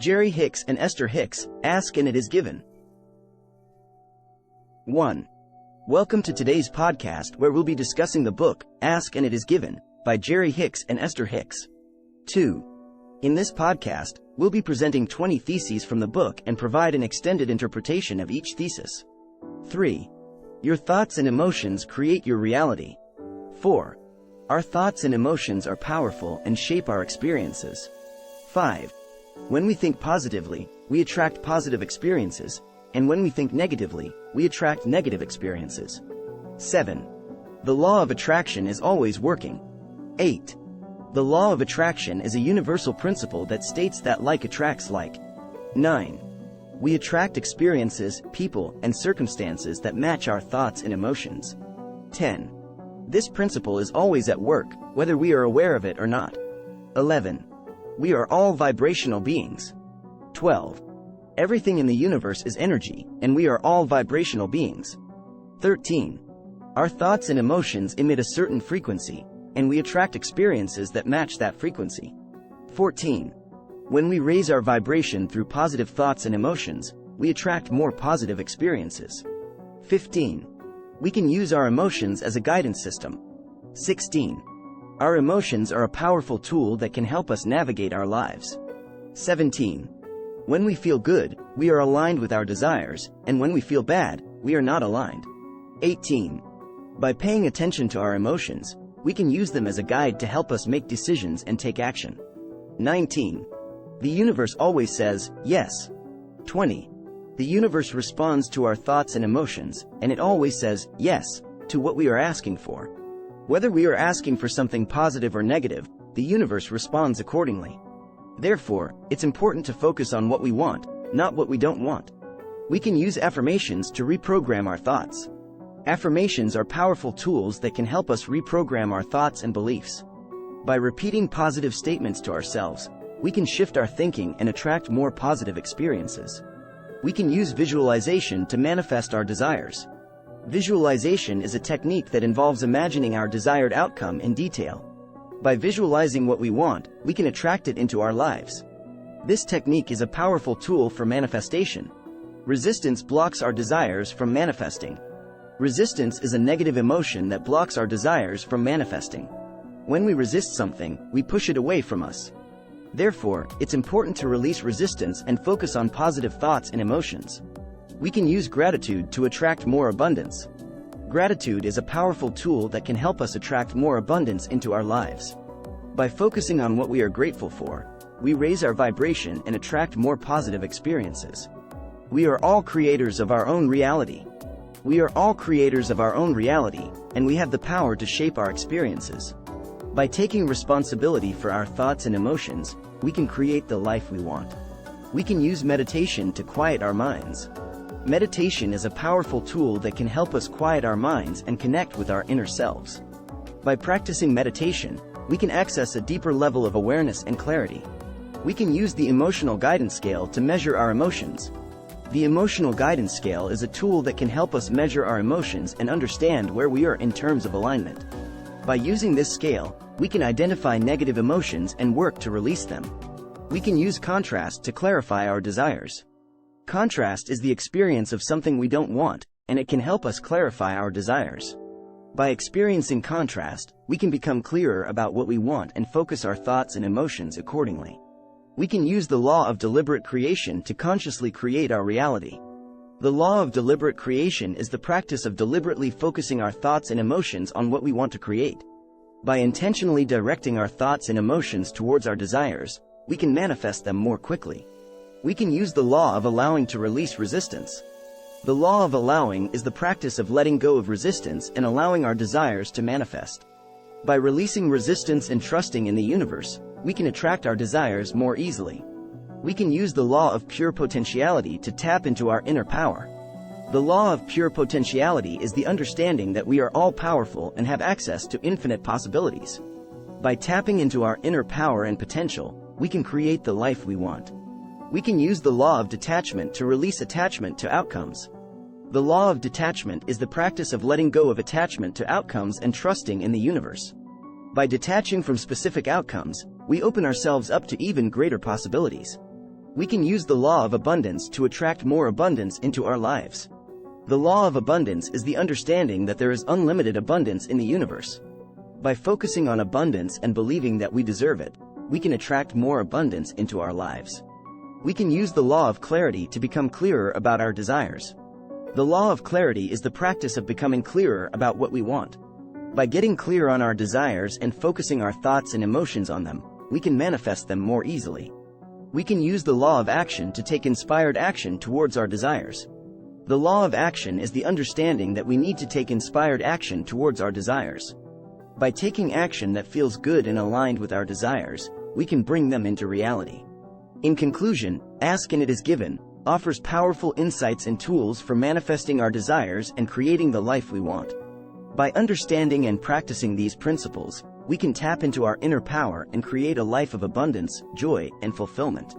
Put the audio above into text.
Jerry Hicks and Esther Hicks, Ask and It Is Given. 1. Welcome to today's podcast where we'll be discussing the book, Ask and It Is Given, by Jerry Hicks and Esther Hicks. 2. In this podcast, we'll be presenting 20 theses from the book and provide an extended interpretation of each thesis. 3. Your thoughts and emotions create your reality. 4. Our thoughts and emotions are powerful and shape our experiences. 5. When we think positively, we attract positive experiences, and when we think negatively, we attract negative experiences. 7. The law of attraction is always working. 8. The law of attraction is a universal principle that states that like attracts like. 9. We attract experiences, people, and circumstances that match our thoughts and emotions. 10. This principle is always at work, whether we are aware of it or not. 11. We are all vibrational beings. 12. Everything in the universe is energy, and we are all vibrational beings. 13. Our thoughts and emotions emit a certain frequency, and we attract experiences that match that frequency. 14. When we raise our vibration through positive thoughts and emotions, we attract more positive experiences. 15. We can use our emotions as a guidance system. 16. Our emotions are a powerful tool that can help us navigate our lives. 17. When we feel good, we are aligned with our desires, and when we feel bad, we are not aligned. 18. By paying attention to our emotions, we can use them as a guide to help us make decisions and take action. 19. The universe always says, yes. 20. The universe responds to our thoughts and emotions, and it always says, yes, to what we are asking for. Whether we are asking for something positive or negative, the universe responds accordingly. Therefore, it's important to focus on what we want, not what we don't want. We can use affirmations to reprogram our thoughts. Affirmations are powerful tools that can help us reprogram our thoughts and beliefs. By repeating positive statements to ourselves, we can shift our thinking and attract more positive experiences. We can use visualization to manifest our desires. Visualization is a technique that involves imagining our desired outcome in detail. By visualizing what we want, we can attract it into our lives. This technique is a powerful tool for manifestation. Resistance blocks our desires from manifesting. Resistance is a negative emotion that blocks our desires from manifesting. When we resist something, we push it away from us. Therefore, it's important to release resistance and focus on positive thoughts and emotions. We can use gratitude to attract more abundance. Gratitude is a powerful tool that can help us attract more abundance into our lives. By focusing on what we are grateful for, we raise our vibration and attract more positive experiences. We are all creators of our own reality. We are all creators of our own reality, and we have the power to shape our experiences. By taking responsibility for our thoughts and emotions, we can create the life we want. We can use meditation to quiet our minds. Meditation is a powerful tool that can help us quiet our minds and connect with our inner selves. By practicing meditation, we can access a deeper level of awareness and clarity. We can use the emotional guidance scale to measure our emotions. The emotional guidance scale is a tool that can help us measure our emotions and understand where we are in terms of alignment. By using this scale, we can identify negative emotions and work to release them. We can use contrast to clarify our desires. Contrast is the experience of something we don't want, and it can help us clarify our desires. By experiencing contrast, we can become clearer about what we want and focus our thoughts and emotions accordingly. We can use the law of deliberate creation to consciously create our reality. The law of deliberate creation is the practice of deliberately focusing our thoughts and emotions on what we want to create. By intentionally directing our thoughts and emotions towards our desires, we can manifest them more quickly. We can use the law of allowing to release resistance. The law of allowing is the practice of letting go of resistance and allowing our desires to manifest. By releasing resistance and trusting in the universe, we can attract our desires more easily. We can use the law of pure potentiality to tap into our inner power. The law of pure potentiality is the understanding that we are all powerful and have access to infinite possibilities. By tapping into our inner power and potential, we can create the life we want. We can use the law of detachment to release attachment to outcomes. The law of detachment is the practice of letting go of attachment to outcomes and trusting in the universe. By detaching from specific outcomes, we open ourselves up to even greater possibilities. We can use the law of abundance to attract more abundance into our lives. The law of abundance is the understanding that there is unlimited abundance in the universe. By focusing on abundance and believing that we deserve it, we can attract more abundance into our lives. We can use the law of clarity to become clearer about our desires. The law of clarity is the practice of becoming clearer about what we want. By getting clear on our desires and focusing our thoughts and emotions on them, we can manifest them more easily. We can use the law of action to take inspired action towards our desires. The law of action is the understanding that we need to take inspired action towards our desires. By taking action that feels good and aligned with our desires, we can bring them into reality. In conclusion, Ask and It Is Given offers powerful insights and tools for manifesting our desires and creating the life we want. By understanding and practicing these principles, we can tap into our inner power and create a life of abundance, joy, and fulfillment.